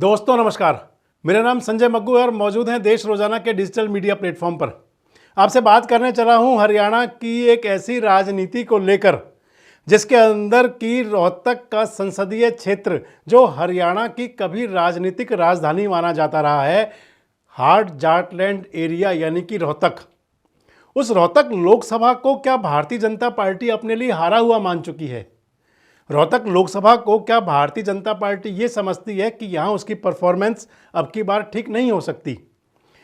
दोस्तों नमस्कार, मेरा नाम संजय मग्गू है और मौजूद हैं देश रोजाना के डिजिटल मीडिया प्लेटफॉर्म पर। आपसे बात करने चला हूं हरियाणा की एक ऐसी राजनीति को लेकर जिसके अंदर की रोहतक का संसदीय क्षेत्र, जो हरियाणा की कभी राजनीतिक राजधानी माना जाता रहा है, हार्ट जाटलैंड एरिया यानी कि रोहतक। उस रोहतक लोकसभा को क्या भारतीय जनता पार्टी अपने लिए हारा हुआ मान चुकी है? रोहतक लोकसभा को क्या भारतीय जनता पार्टी ये समझती है कि यहाँ उसकी परफॉर्मेंस अब की बार ठीक नहीं हो सकती?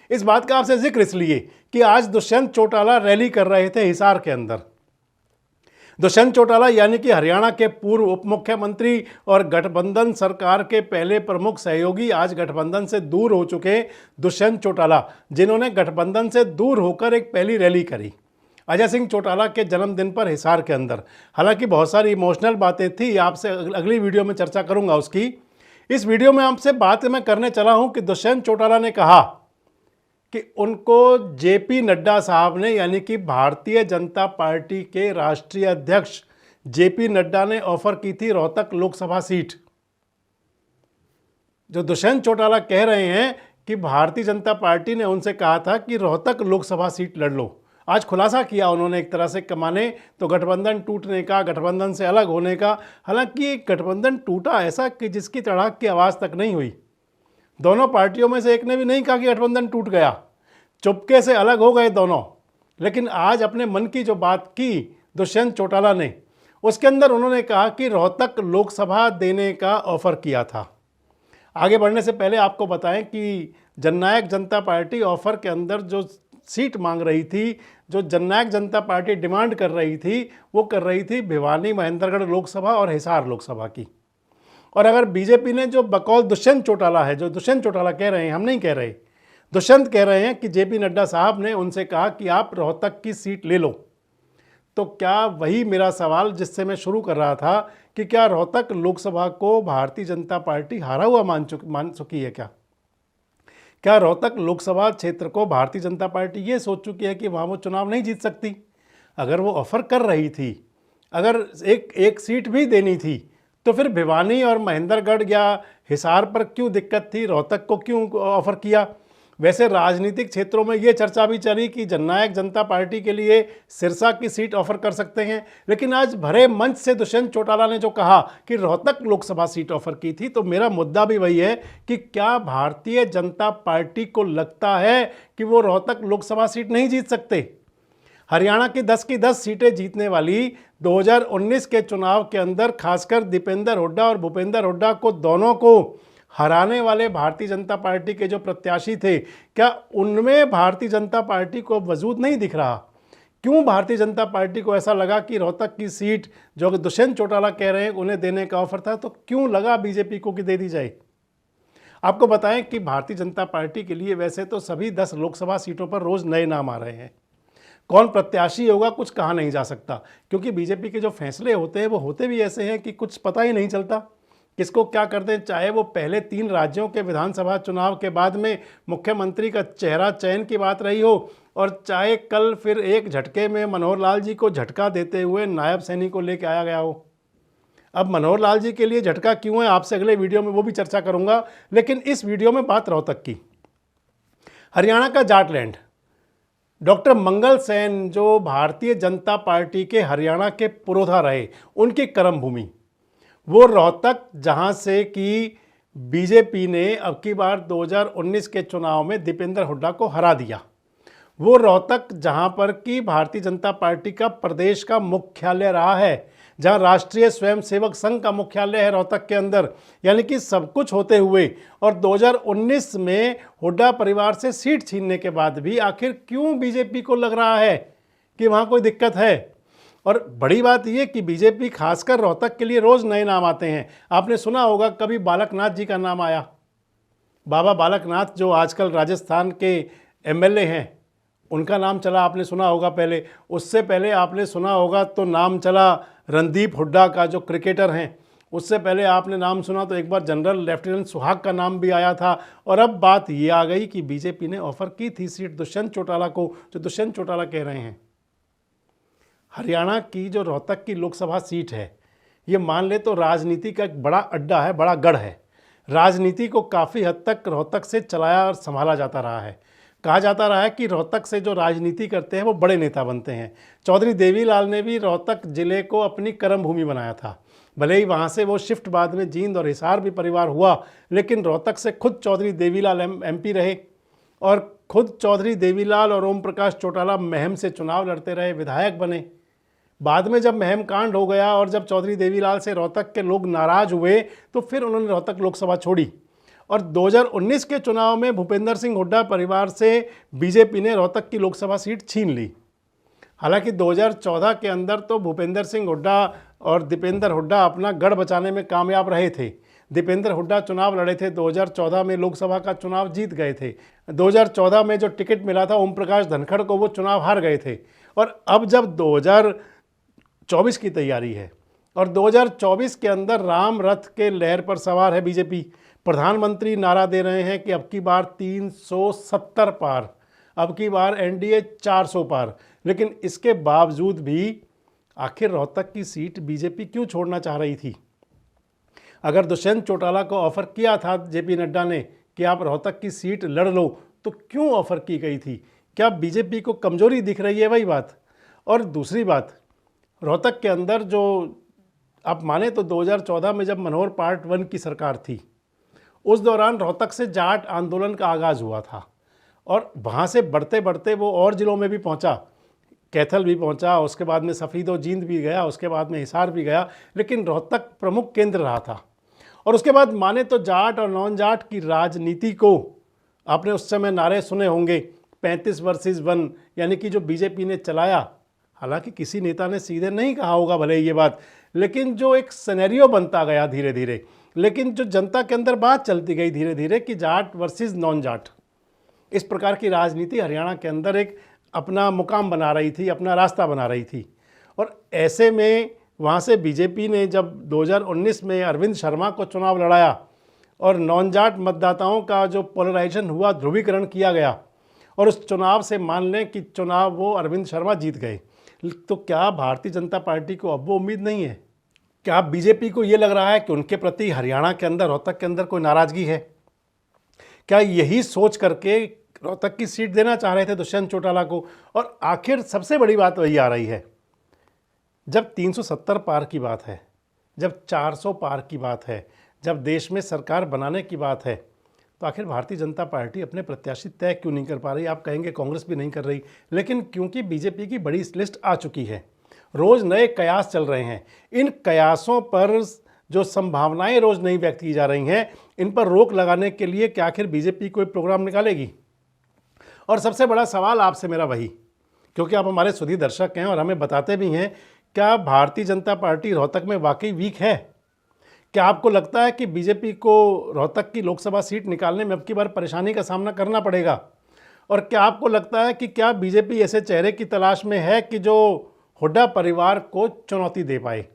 इस बात का आपसे जिक्र इसलिए कि आज दुष्यंत चौटाला रैली कर रहे थे हिसार के अंदर। दुष्यंत चौटाला यानी कि हरियाणा के पूर्व उप मुख्यमंत्री और गठबंधन सरकार के पहले प्रमुख सहयोगी, आज गठबंधन से दूर हो चुके दुष्यंत चौटाला, जिन्होंने गठबंधन से दूर होकर एक पहली रैली करी अजय सिंह चौटाला के जन्मदिन पर हिसार के अंदर। हालांकि बहुत सारी इमोशनल बातें थी, आपसे अगली वीडियो में चर्चा करूंगा उसकी। इस वीडियो में आपसे बात मैं करने चला हूं कि दुष्यंत चौटाला ने कहा कि उनको जेपी नड्डा साहब ने, यानी कि भारतीय जनता पार्टी के राष्ट्रीय अध्यक्ष जेपी नड्डा ने ऑफर की थी रोहतक लोकसभा सीट। जो दुष्यंत चौटाला कह रहे हैं कि भारतीय जनता पार्टी ने उनसे कहा था कि रोहतक लोकसभा सीट लड़ लो। आज खुलासा किया उन्होंने एक तरह से, कमाने तो गठबंधन टूटने का, गठबंधन से अलग होने का। हालांकि गठबंधन टूटा ऐसा कि जिसकी तड़ाक की आवाज़ तक नहीं हुई। दोनों पार्टियों में से एक ने भी नहीं कहा कि गठबंधन टूट गया, चुपके से अलग हो गए दोनों। लेकिन आज अपने मन की जो बात की दुष्यंत चौटाला ने, उसके अंदर उन्होंने कहा कि रोहतक लोकसभा देने का ऑफर किया था। आगे बढ़ने से पहले आपको बताएं कि जननायक जनता पार्टी ऑफर के अंदर जो सीट मांग रही थी, जो जननायक जनता पार्टी डिमांड कर रही थी, वो कर रही थी भिवानी महेंद्रगढ़ लोकसभा और हिसार लोकसभा की। और अगर बीजेपी ने, जो बकौल दुष्यंत चौटाला है, जो दुष्यंत चौटाला कह रहे हैं, हम नहीं कह रहे, दुष्यंत कह रहे हैं कि जेपी नड्डा साहब ने उनसे कहा कि आप रोहतक की सीट ले लो, तो क्या वही मेरा सवाल जिससे मैं शुरू कर रहा था कि क्या रोहतक लोकसभा को भारतीय जनता पार्टी हारा हुआ मान चुकी है? क्या रोहतक लोकसभा क्षेत्र को भारतीय जनता पार्टी ये सोच चुकी है कि वहाँ वो चुनाव नहीं जीत सकती? अगर वो ऑफर कर रही थी, अगर एक सीट भी देनी थी, तो फिर भिवानी और महेंद्रगढ़ या हिसार पर क्यों दिक्कत थी? रोहतक को क्यों ऑफर किया? वैसे राजनीतिक क्षेत्रों में ये चर्चा भी चली कि जननायक जनता पार्टी के लिए सिरसा की सीट ऑफर कर सकते हैं। लेकिन आज भरे मंच से दुष्यंत चौटाला ने जो कहा कि रोहतक लोकसभा सीट ऑफर की थी, तो मेरा मुद्दा भी वही है कि क्या भारतीय जनता पार्टी को लगता है कि वो रोहतक लोकसभा सीट नहीं जीत सकते? हरियाणा की 10 की 10 सीटें जीतने वाली 2019 के चुनाव के अंदर खासकर दीपेंद्र हुड्डा और भूपेंद्र हुड्डा को, दोनों को हराने वाले भारतीय जनता पार्टी के जो प्रत्याशी थे, क्या उनमें भारतीय जनता पार्टी को वजूद नहीं दिख रहा? क्यों भारतीय जनता पार्टी को ऐसा लगा कि रोहतक की सीट, जो कि दुष्यंत चौटाला कह रहे हैं उन्हें देने का ऑफर था, तो क्यों लगा बीजेपी को कि दे दी जाए? आपको बताएं कि भारतीय जनता पार्टी के लिए वैसे तो सभी 10 लोकसभा सीटों पर रोज नए नाम आ रहे हैं। कौन प्रत्याशी होगा कुछ कहा नहीं जा सकता, क्योंकि बीजेपी के जो फैसले होते हैं वो होते भी ऐसे हैं कि कुछ पता ही नहीं चलता किसको क्या कर दें। चाहे वो पहले 3 राज्यों के विधानसभा चुनाव के बाद में मुख्यमंत्री का चेहरा चयन की बात रही हो, और चाहे कल फिर एक झटके में मनोहर लाल जी को झटका देते हुए नायब सैनी को लेकर आया गया हो। अब मनोहर लाल जी के लिए झटका क्यों है, आपसे अगले वीडियो में वो भी चर्चा करूंगा। लेकिन इस वीडियो में बात रोहतक की। हरियाणा का जाटलैंड, डॉक्टर मंगल सेन, जो भारतीय जनता पार्टी के हरियाणा के पुरोधा रहे, उनकी कर्मभूमि वो रोहतक, जहां से कि बीजेपी ने अब की बार 2019 के चुनाव में दीपेंद्र हुड्डा को हरा दिया। वो रोहतक जहां पर कि भारतीय जनता पार्टी का प्रदेश का मुख्यालय रहा है, जहां राष्ट्रीय स्वयंसेवक संघ का मुख्यालय है रोहतक के अंदर, यानी कि सब कुछ होते हुए और 2019 में हुड्डा परिवार से सीट छीनने के बाद भी आखिर क्यों बीजेपी को लग रहा है कि वहाँ कोई दिक्कत है? और बड़ी बात यह कि बीजेपी खासकर रोहतक के लिए रोज़ नए नाम आते हैं। आपने सुना होगा कभी बालकनाथ जी का नाम आया, बाबा बालकनाथ, जो आजकल राजस्थान के एमएलए हैं, उनका नाम चला, आपने सुना होगा पहले। उससे पहले आपने सुना होगा तो नाम चला रणदीप हुड्डा का, जो क्रिकेटर हैं। उससे पहले आपने नाम सुना तो एक बार जनरल लेफ्टिनेंट सुहाग का नाम भी आया था। और अब बात ये आ गई कि बीजेपी ने ऑफर की थी सीट दुष्यंत चौटाला को, जो दुष्यंत चौटाला कह रहे हैं। हरियाणा की जो रोहतक की लोकसभा सीट है, ये मान ले तो राजनीति का एक बड़ा अड्डा है, बड़ा गढ़ है। राजनीति को काफ़ी हद तक रोहतक से चलाया और संभाला जाता रहा है। कहा जाता रहा है कि रोहतक से जो राजनीति करते हैं वो बड़े नेता बनते हैं। चौधरी देवीलाल ने भी रोहतक जिले को अपनी कर्म भूमि बनाया था। भले ही वहाँ से वो शिफ्ट बाद में जींद और हिसार भी परिवार हुआ, लेकिन रोहतक से खुद चौधरी देवीलाल एमपी रहे और खुद चौधरी देवीलाल और ओम प्रकाश चौटाला महम से चुनाव लड़ते रहे, विधायक बने। बाद में जब महम कांड हो गया और जब चौधरी देवीलाल से रोहतक के लोग नाराज़ हुए तो फिर उन्होंने रोहतक लोकसभा छोड़ी और 2019 के चुनाव में भूपेंद्र सिंह हुड्डा परिवार से बीजेपी ने रोहतक की लोकसभा सीट छीन ली। हालांकि 2014 के अंदर तो भूपेंद्र सिंह हुड्डा और दीपेंद्र हुड्डा अपना गढ़ बचाने में कामयाब रहे थे। दीपेंद्र हुड्डा चुनाव लड़े थे, 2014 में लोकसभा का चुनाव जीत गए थे। 2014 में जो टिकट मिला था ओम प्रकाश धनखड़ को, वो चुनाव हार गए थे। और अब जब 2024 की तैयारी है और 2024 के अंदर राम रथ के लहर पर सवार है बीजेपी। प्रधानमंत्री नारा दे रहे हैं कि अब की बार 370 पार, अब की बार एनडीए 400 पार। लेकिन इसके बावजूद भी आखिर रोहतक की सीट बीजेपी क्यों छोड़ना चाह रही थी? अगर दुष्यंत चौटाला को ऑफर किया था जेपी नड्डा ने कि आप रोहतक की सीट लड़ लो, तो क्यों ऑफर की गई थी? क्या बीजेपी को कमजोरी दिख रही है? वही बात। और दूसरी बात, रोहतक के अंदर जो आप माने तो 2014 में जब मनोहर पार्ट 1 की सरकार थी, उस दौरान रोहतक से जाट आंदोलन का आगाज़ हुआ था और वहाँ से बढ़ते बढ़ते वो और ज़िलों में भी पहुँचा, कैथल भी पहुँचा, उसके बाद में सफ़ीदो जींद भी गया, उसके बाद में हिसार भी गया, लेकिन रोहतक प्रमुख केंद्र रहा था। और उसके बाद माने तो जाट और नॉन जाट की राजनीति को आपने उस समय नारे सुने होंगे 35 वर्सेस 1, यानी कि जो बीजेपी ने चलाया। हालांकि किसी नेता ने सीधे नहीं कहा होगा भले ये बात, लेकिन जो एक सिनेरियो बनता गया धीरे धीरे, लेकिन जो जनता के अंदर बात चलती गई धीरे धीरे कि जाट वर्सेस नॉन जाट, इस प्रकार की राजनीति हरियाणा के अंदर एक अपना मुकाम बना रही थी, अपना रास्ता बना रही थी। और ऐसे में वहाँ से बीजेपी ने जब 2019 में अरविंद शर्मा को चुनाव लड़ाया और नॉन जाट मतदाताओं का जो पोलराइजेशन हुआ, ध्रुवीकरण किया गया, और उस चुनाव से मान लें कि चुनाव वो अरविंद शर्मा जीत गए, तो क्या भारतीय जनता पार्टी को अब वो उम्मीद नहीं है? क्या बीजेपी को ये लग रहा है कि उनके प्रति हरियाणा के अंदर, रोहतक के अंदर कोई नाराज़गी है? क्या यही सोच करके रोहतक की सीट देना चाह रहे थे दुष्यंत चौटाला को? और आखिर सबसे बड़ी बात वही आ रही है, जब 370 पार की बात है, जब 400 पार की बात है, जब देश में सरकार बनाने की बात है, तो आखिर भारतीय जनता पार्टी अपने प्रत्याशी तय क्यों नहीं कर पा रही? आप कहेंगे कांग्रेस भी नहीं कर रही, लेकिन क्योंकि बीजेपी की बड़ी लिस्ट आ चुकी है, रोज़ नए कयास चल रहे हैं। इन कयासों पर जो संभावनाएं रोज़ नई व्यक्त की जा रही हैं, इन पर रोक लगाने के लिए क्या आखिर बीजेपी कोई प्रोग्राम निकालेगी? और सबसे बड़ा सवाल आपसे मेरा वही, क्योंकि आप हमारे सुधी दर्शक हैं और हमें बताते भी हैं, क्या भारतीय जनता पार्टी रोहतक में वाकई वीक है? क्या आपको लगता है कि बीजेपी को रोहतक की लोकसभा सीट निकालने में अब की बार परेशानी का सामना करना पड़ेगा? और क्या आपको लगता है कि क्या बीजेपी ऐसे चेहरे की तलाश में है कि जो हुड्डा परिवार को चुनौती दे पाए?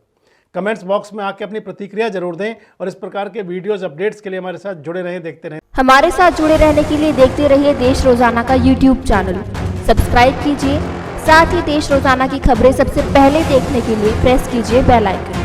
कमेंट्स बॉक्स में आके अपनी प्रतिक्रिया जरूर दें और इस प्रकार के वीडियोस अपडेट्स के लिए हमारे साथ जुड़े रहें, देखते रहें। हमारे साथ जुड़े रहने के लिए देखते रहिए देश रोजाना का यूट्यूब चैनल, सब्सक्राइब कीजिए। साथ ही देश रोजाना की खबरें सबसे पहले देखने के लिए प्रेस कीजिए बेल आइकन।